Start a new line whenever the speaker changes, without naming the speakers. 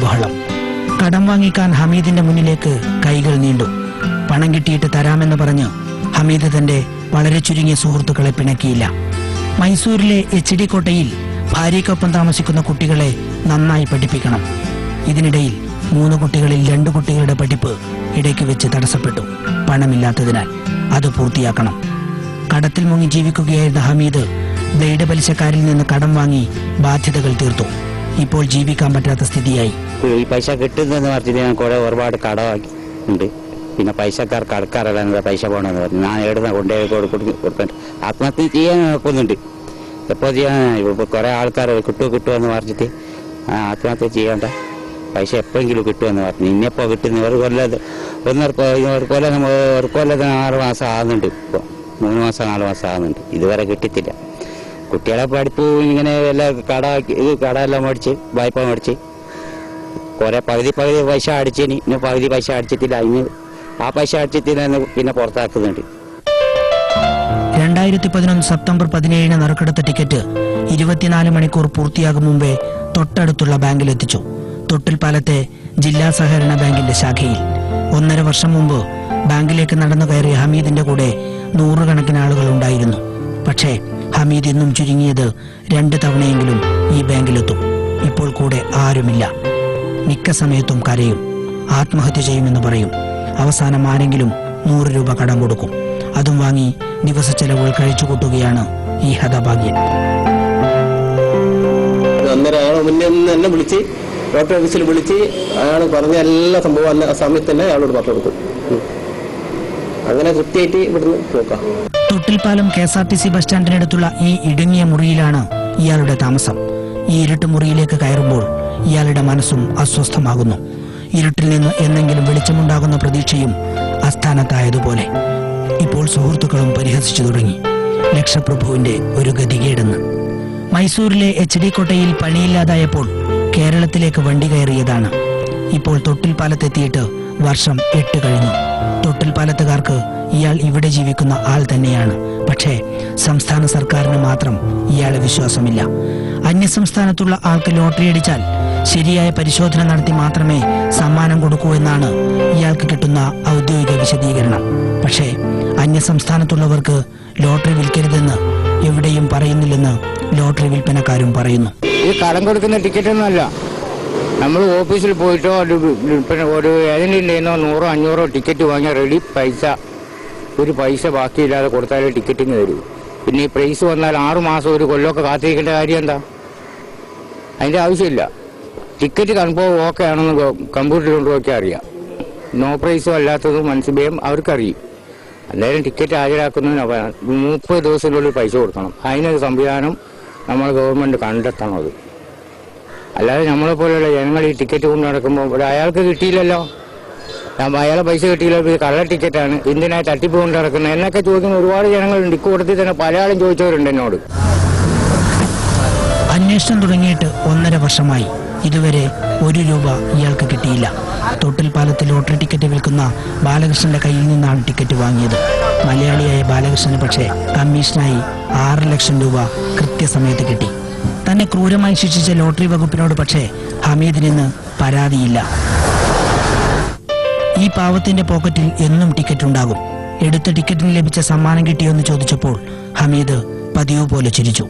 ബഹളം. കടം വാങ്ങിക്കാൻ ഹമീദിന്റെ മുന്നിലേക്ക് കൈകൾ നീണ്ടു. പണം കിട്ടിയിട്ട് തരാമെന്ന് പറഞ്ഞ് ഹമീദ് തന്റെ വളരെ ചുരുങ്ങിയ സുഹൃത്തുക്കളെ പിണക്കിയില്ല. മൈസൂരിലെ HD കോട്ടയിൽ ഭാര്യയ്ക്കൊപ്പം താമസിക്കുന്ന കുട്ടികളെ നന്നായി പഠിപ്പിക്കണം. ഇതിനിടയിൽ 3 കുട്ടികളിൽ 2 കുട്ടികളുടെ പഠിപ്പ് ഇടയ്ക്ക് വെച്ച് തടസ്സപ്പെട്ടു. പണമില്ലാത്തതിനാൽ അത് പൂർത്തിയാക്കണം. കടത്തിൽ മുങ്ങി ജീവിക്കുകയായിരുന്ന ഹമീദ് ബ്ലേഡ് പലിശക്കാരിൽ നിന്ന് കടം വാങ്ങി ബാധ്യതകൾ തീർത്തു. ഇപ്പോൾ ജീവിക്കാൻ പറ്റാത്ത സ്ഥിതിയായി.
ഈ പൈസ കിട്ടുന്നതെന്ന് പറഞ്ഞിട്ട് ഞാൻ കുറെ ഒരുപാട് കടമാക്കി ഉണ്ട്. പിന്നെ പൈസക്കാർ കടക്കാറല്ല പൈസ പോകണമെന്ന് പറഞ്ഞു. ഞാൻ എവിടുന്ന കൊണ്ടുപോയി കൊടുക്കാൻ ആത്മഹത്യ ചെയ്യാൻ നോക്കുന്നുണ്ട്. എപ്പോൾ ചെയ്യാൻ കുറെ ആൾക്കാർ കിട്ടുമെന്ന് പറഞ്ഞിട്ട് ആത്മഹത്യ ചെയ്യേണ്ട പൈസ എപ്പോഴെങ്കിലും കിട്ടുമെന്ന് പറഞ്ഞു. ഇനിയെപ്പോൾ കിട്ടുന്ന ഒരു കൊല്ലം 6 മാസം ആകുന്നുണ്ട്. ഇപ്പോൾ 3 മാസം 4 മാസം ആകുന്നുണ്ട്. ഇതുവരെ കിട്ടിയിട്ടില്ല. കുട്ടികളെ പഠിപ്പ് ഇങ്ങനെ എല്ലാം കടമെല്ലാം മേടിച്ച് വായ്പ മേടിച്ച് കുറെ പകുതി പൈസ അടിച്ചിനി. ഇനി പകുതി പൈസ അടിച്ചിട്ടില്ല. ഇനി ആ പൈസ അടിച്ചിട്ടില്ല പിന്നെ പുറത്താക്കുന്നുണ്ട്.
2011 സെപ്റ്റംബർ 17 നറുക്കെടുത്ത ടിക്കറ്റ് 24 മണിക്കൂർ പൂർത്തിയാകും മുമ്പേ തൊട്ടടുത്തുള്ള ബാങ്കിലെത്തിച്ചു. തൊട്ടിൽപ്പാലത്തെ ജില്ലാ സഹകരണ ബാങ്കിന്റെ ശാഖയിൽ 1.5 വർഷം മുമ്പ് ബാങ്കിലേക്ക് നടന്നു കയറിയ ഹമീദിന്റെ കൂടെ 100 കണക്കിന് ആളുകൾ ഉണ്ടായിരുന്നു. പക്ഷേ ഹമീദ് ഇന്നും ചുരുങ്ങിയത് 2 തവണയെങ്കിലും ഈ ബാങ്കിലെത്തും. ഇപ്പോൾ കൂടെ ആരുമില്ല. മിക്ക സമയത്തും കരയും, ആത്മഹത്യ ചെയ്യുമെന്ന് പറയും. അവസാനം ആരെങ്കിലും 100 രൂപ കടം കൊടുക്കും. അതും വാങ്ങി ദിവസ ചെലവുകൾ കഴിച്ചു കൂട്ടുകയാണ് ഈ ഹതഭാഗ്യൻ.
എന്നെ വിളിച്ച് ഡോക്ടർ ഓഫീസിൽ വിളിച്ച് അയാൾ പറഞ്ഞ എല്ലാ സംഭവം ആ സമയത്ത് തന്നെ അയാളോട് പറഞ്ഞു കൊടുക്കും. അങ്ങനെ കൃത്യമായിട്ട് ഇവിടുന്ന് പോക്കാം.
തൊട്ടിൽപ്പാലം KSRTC ബസ് സ്റ്റാൻഡിനടുത്തുള്ള ഈ ഇടുങ്ങിയ മുറിയിലാണ് ഇയാളുടെ താമസം. ഈ ഇരുട്ട് മുറിയിലേക്ക് കയറുമ്പോൾ ഇയാളുടെ മനസ്സും അസ്വസ്ഥമാകുന്നു. ഇരുട്ടിൽ നിന്ന് എന്നെങ്കിലും വെളിച്ചമുണ്ടാകുന്ന പ്രതീക്ഷയും അസ്ഥാനത്തായതുപോലെ. ഇപ്പോൾ സുഹൃത്തുക്കളും പരിഹസിച്ചു തുടങ്ങി. ലക്ഷപ്രഭുവിന്റെ ഒരു ഗതികേടെന്ന്. മൈസൂരിലെ HD കോട്ടയിൽ പണിയില്ലാതായപ്പോൾ കേരളത്തിലേക്ക് വണ്ടി കയറിയതാണ്. ഇപ്പോൾ തൊട്ടിൽപ്പാലത്തെത്തിയിട്ട് വർഷം 8 കഴിഞ്ഞു. തൊട്ടിൽപ്പാലത്തുകാർക്ക് ഇയാൾ ഇവിടെ ജീവിക്കുന്ന ആൾ തന്നെയാണ്. പക്ഷേ സംസ്ഥാന സർക്കാരിന് മാത്രം ഇയാളെ വിശ്വാസമില്ല. അന്യസംസ്ഥാനത്തുള്ള ആൾക്ക് ലോട്ടറി അടിച്ചാൽ ശരിയായ പരിശോധന നടത്തി മാത്രമേ സമ്മാനം കൊടുക്കൂ എന്നാണ് ഇയാൾക്ക് കിട്ടുന്ന ഔദ്യോഗിക വിശദീകരണം. പക്ഷേ അന്യസംസ്ഥാനത്തുള്ളവർക്ക് ലോട്ടറി വിൽക്കരുതെന്ന് എവിടെയും പറയുന്നില്ലെന്ന് ലോട്ടറി വിൽപ്പനക്കാരും പറയുന്നു.
ഈ കടം കൊടുക്കുന്ന ടിക്കറ്റൊന്നുമല്ല. നമ്മൾ ഓഫീസിൽ പോയിട്ടോ ഒരു ഏജന്റിൻ്റെ 100 500 ടിക്കറ്റ് വാങ്ങിയാൽ റെഡി ഒരു പൈസ ബാക്കിയില്ലാതെ കൊടുത്താലേ ടിക്കറ്റിന് തരൂ. പിന്നെ ഈ പ്രൈസ് വന്നാൽ 6 മാസം 1 കൊല്ലമൊക്കെ കാത്തിരിക്കേണ്ട കാര്യം എന്താ? അതിൻ്റെ ആവശ്യമില്ല. ടിക്കറ്റ് കൺഫേം ഓക്കെ ആണെന്ന് കമ്പ്യൂട്ടറിൽ കൊണ്ടുപോയി അറിയാം. നോ പ്രൈസും അല്ലാത്തതും മനസ്സിലായും അവർക്കറിയും. എന്തായാലും ടിക്കറ്റ് ഹാജരാക്കുന്നതിന് 30 ദിവസത്തിനുള്ളിൽ പൈസ കൊടുക്കണം. അതിനൊരു സംവിധാനം നമ്മൾ ഗവൺമെൻറ് കണ്ടെത്തണം. അത് അല്ലാതെ നമ്മളെപ്പോലെയുള്ള ജനങ്ങൾ ഈ ടിക്കറ്റ് കൊണ്ട് നടക്കുമ്പോൾ ഇവിടെ അയാൾക്ക് കിട്ടിയില്ലല്ലോ, അയാളെ പൈസ കിട്ടിയില്ല, കള്ള ടിക്കറ്റാണ്, എന്തിനായി തട്ടിപ്പ് കൊണ്ട് നടക്കുന്നത് എന്നൊക്കെ ചോദിക്കുന്ന ഒരുപാട് ജനങ്ങളുണ്ട്. ഇക്കൂട്ടത്തിൽ തന്നെ പല ആളും ചോദിച്ചവരുണ്ട് എന്നോട്.
അന്വേഷണം തുടങ്ങിയിട്ട് 1.5 വർഷമായി. ഇതുവരെ 1 രൂപ ഇയാൾക്ക് കിട്ടിയില്ല. തൊട്ടിൽപ്പാലത്ത് ലോട്ടറി ടിക്കറ്റ് വിൽക്കുന്ന ബാലകൃഷ്ണന്റെ കയ്യിൽ നിന്നാണ് ടിക്കറ്റ് വാങ്ങിയത്. മലയാളിയായ ബാലകൃഷ്ണന് പക്ഷേ കമ്മീഷനായി 6 ലക്ഷം രൂപ കൃത്യസമയത്ത് കിട്ടി. തന്നെ ക്രൂരമായി ശിക്ഷിച്ച ലോട്ടറി വകുപ്പിനോട് പക്ഷേ ഹമീദിന് പരാതിയില്ല. ഈ പാവത്തിന്റെ പോക്കറ്റിൽ എന്നും ടിക്കറ്റ് ഉണ്ടാകും. എടുത്ത ടിക്കറ്റിന് ലഭിച്ച സമ്മാനം കിട്ടിയോ എന്ന് ചോദിച്ചപ്പോൾ ഹമീദ് പതിവ് പോലെ ചിരിച്ചു.